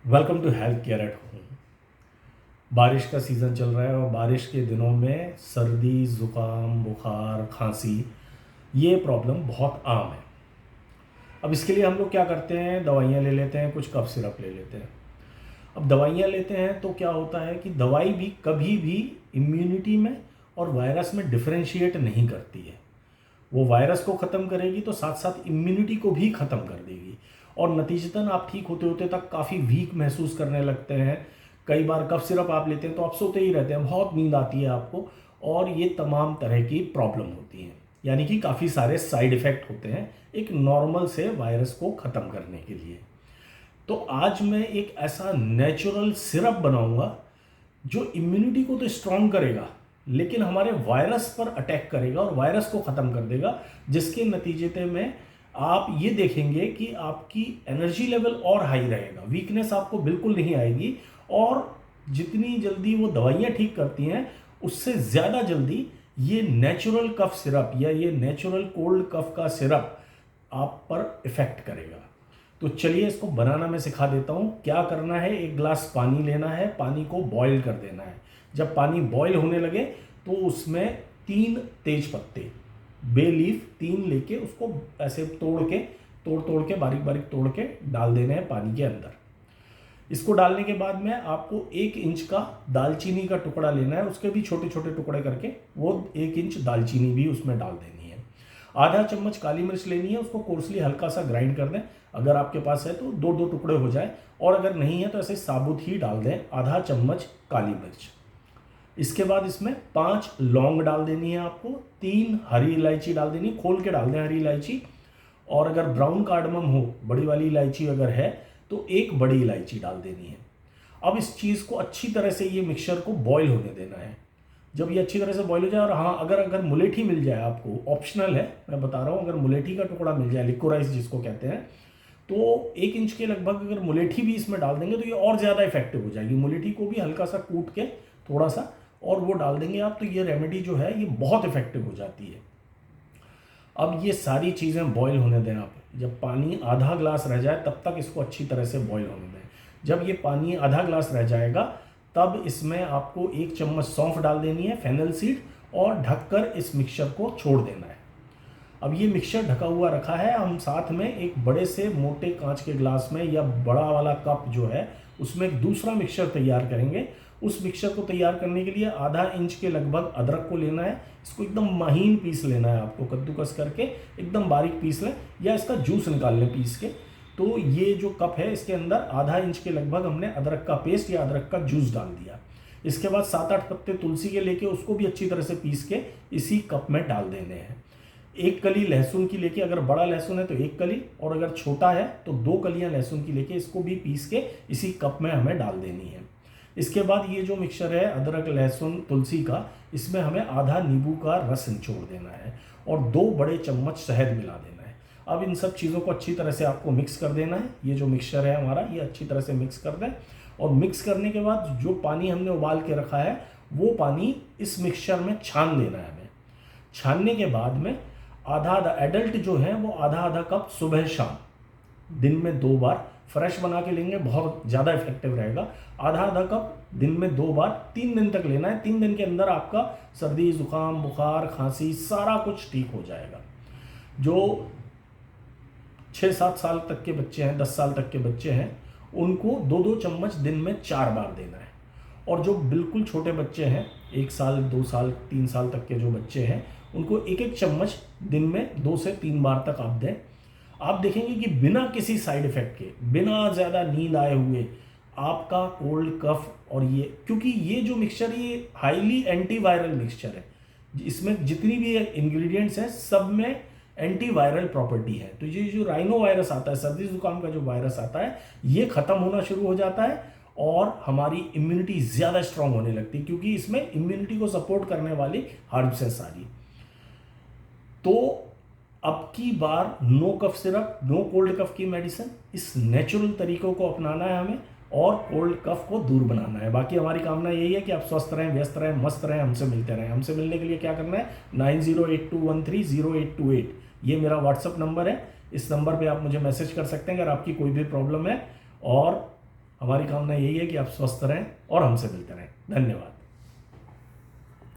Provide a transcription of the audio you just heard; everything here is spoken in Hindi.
Welcome to health care at home. बारिश का सीज़न चल रहा है और बारिश के दिनों में सर्दी, ज़ुकाम, बुखार, खांसी ये प्रॉब्लम बहुत आम है। अब इसके लिए हम लोग क्या करते हैं, दवाइयाँ ले लेते हैं, कुछ कफ सिरप ले लेते हैं। अब दवाइयाँ लेते हैं तो क्या होता है कि दवाई भी कभी भी इम्यूनिटी में और वायरस में डिफरेंशिएट नहीं करती है। वो वायरस को ख़त्म करेगी तो साथ साथ इम्यूनिटी को भी ख़त्म कर देगी और नतीजतन आप ठीक होते होते तक काफ़ी वीक महसूस करने लगते हैं। कई बार कफ सिरप आप लेते हैं तो आप सोते ही रहते हैं, बहुत नींद आती है आपको और ये तमाम तरह की प्रॉब्लम होती हैं, यानी कि काफ़ी सारे साइड इफ़ेक्ट होते हैं एक नॉर्मल से वायरस को ख़त्म करने के लिए। तो आज मैं एक ऐसा नेचुरल सिरप बनाऊंगा जो इम्यूनिटी को तो स्ट्रांग करेगा लेकिन हमारे वायरस पर अटैक करेगा और वायरस को ख़त्म कर देगा, जिसके नतीजे में आप ये देखेंगे कि आपकी एनर्जी लेवल और हाई रहेगा, वीकनेस आपको बिल्कुल नहीं आएगी और जितनी जल्दी वो दवाइयाँ ठीक करती हैं उससे ज़्यादा जल्दी ये नेचुरल कफ सिरप या ये नेचुरल कोल्ड कफ का सिरप आप पर इफ़ेक्ट करेगा। तो चलिए इसको बनाना मैं सिखा देता हूँ। क्या करना है, एक गिलास पानी लेना है, पानी को बॉईल कर देना है। जब पानी बॉईल होने लगे तो उसमें 3 तेज पत्ते, बे लीफ 3 लेके उसको ऐसे तोड़ के बारीक बारीक तोड़ के डाल देने हैं पानी के अंदर। इसको डालने के बाद में आपको 1 इंच का दालचीनी का टुकड़ा लेना है, उसके भी छोटे छोटे टुकड़े करके वो 1 इंच दालचीनी भी उसमें डाल देनी है। आधा चम्मच काली मिर्च लेनी है, उसको कोर्सली हल्का सा ग्राइंड कर दें। अगर आपके पास है तो 2-2 टुकड़े हो जाए और अगर नहीं है तो ऐसे साबुत ही डाल दें आधा चम्मच काली मिर्च। इसके बाद इसमें 5 लौंग डाल देनी है आपको, 3 हरी इलायची डाल देनी है, खोल के डाल दें हरी इलायची। और अगर ब्राउन कार्डमम हो, बड़ी वाली इलायची अगर है तो 1 बड़ी इलायची डाल देनी है। अब इस चीज़ को अच्छी तरह से ये मिक्सचर को बॉईल होने देना है। जब ये अच्छी तरह से बॉईल हो जाए और हाँ, अगर मुलेठी मिल जाए आपको, ऑप्शनल है मैं बता रहा हूँ, अगर मुलेठी का टुकड़ा मिल जाए, लिकोराइस जिसको कहते हैं, तो 1 इंच के लगभग अगर मुलेठी भी इसमें डाल देंगे तो ये और ज़्यादा इफेक्टिव हो जाएगी। मुलेठी को भी हल्का सा कूट के थोड़ा सा और वो डाल देंगे आप, तो ये रेमेडी जो है ये बहुत इफेक्टिव हो जाती है। अब ये सारी चीज़ें बॉईल होने दें आप। जब पानी आधा ग्लास रह जाए तब तक इसको अच्छी तरह से बॉईल होने दें। जब ये पानी आधा ग्लास रह जाएगा तब इसमें आपको 1 चम्मच सौंफ डाल देनी है, फेनल सीड, और ढककर इस मिक्सचर को छोड़ देना है। अब ये मिक्सचर ढका हुआ रखा है, हम साथ में एक बड़े से मोटे कांच के ग्लास में या बड़ा वाला कप जो है उसमें एक दूसरा मिक्सचर तैयार करेंगे। उस मिक्सचर को तैयार करने के लिए आधा इंच के लगभग अदरक को लेना है, इसको एकदम महीन पीस लेना है आपको, कद्दूकस करके एकदम बारीक पीस लें या इसका जूस निकाल लें पीस के। तो ये जो कप है इसके अंदर आधा इंच के लगभग हमने अदरक का पेस्ट या अदरक का जूस डाल दिया। इसके बाद 7-8 पत्ते तुलसी के लेके उसको भी अच्छी तरह से पीस के इसी कप में डाल देने हैं। 1 कली लहसुन की लेके, अगर बड़ा लहसुन है तो 1 कली, और अगर छोटा है तो 2 कलियां लहसुन की लेके इसको भी पीस के इसी कप में हमें डाल देनी है। इसके बाद ये जो मिक्सचर है अदरक लहसुन तुलसी का, इसमें हमें आधा नींबू का रस निचोड़ देना है और 2 बड़े चम्मच शहद मिला देना है। अब इन सब चीज़ों को अच्छी तरह से आपको मिक्स कर देना है। ये जो मिक्सचर है हमारा ये अच्छी तरह से मिक्स कर दें और मिक्स करने के बाद जो पानी हमने उबाल के रखा है वो पानी इस मिक्सचर में छान देना है हमें। छानने के बाद में आधा आधा, एडल्ट जो है वो आधा आधा कप सुबह शाम दिन में 2 बार फ्रेश बना के लेंगे, बहुत ज़्यादा इफेक्टिव रहेगा। आधा आधा कप दिन में 2 बार 3 दिन तक लेना है। 3 दिन के अंदर आपका सर्दी, जुकाम, बुखार, खांसी सारा कुछ ठीक हो जाएगा। जो 6-7 साल तक के बच्चे हैं, 10 साल तक के बच्चे हैं, उनको 2-2 चम्मच दिन में 4 बार देना है। और जो बिल्कुल छोटे बच्चे हैं, 1 साल, 2 साल, 3 साल तक के जो बच्चे हैं, उनको 1-1 चम्मच दिन में 2 से 3 बार तक आप दें। आप देखेंगे कि बिना किसी साइड इफेक्ट के, बिना ज़्यादा नींद आए हुए आपका कोल्ड कफ, और ये क्योंकि ये जो मिक्सचर ये हाईली एंटीवायरल मिक्सचर है, इसमें जितनी भी इंग्रेडिएंट्स हैं सब में एंटीवायरल प्रॉपर्टी है। तो ये जो राइनो वायरस आता है, सर्दी जुकाम का जो वायरस आता है, ये ख़त्म होना शुरू हो जाता है और हमारी इम्यूनिटी ज़्यादा स्ट्रांग होने लगती है, क्योंकि इसमें इम्यूनिटी को सपोर्ट करने वाली हर्ब्स है सारी। तो अब की बार no cough syrup, no cold cough की मेडिसिन, इस नेचुरल तरीकों को अपनाना है हमें और कोल्ड कफ को दूर बनाना है। बाकी हमारी कामना यही है कि आप स्वस्थ रहें, व्यस्त रहें, मस्त रहें, हमसे मिलते रहें। हमसे मिलने के लिए क्या करना है, 9082130828 ये मेरा व्हाट्सअप नंबर है। इस नंबर पे आप मुझे मैसेज कर सकते हैं अगर आपकी कोई भी प्रॉब्लम है। और हमारी कामना यही है कि आप स्वस्थ रहें और हमसे मिलते रहें। धन्यवाद।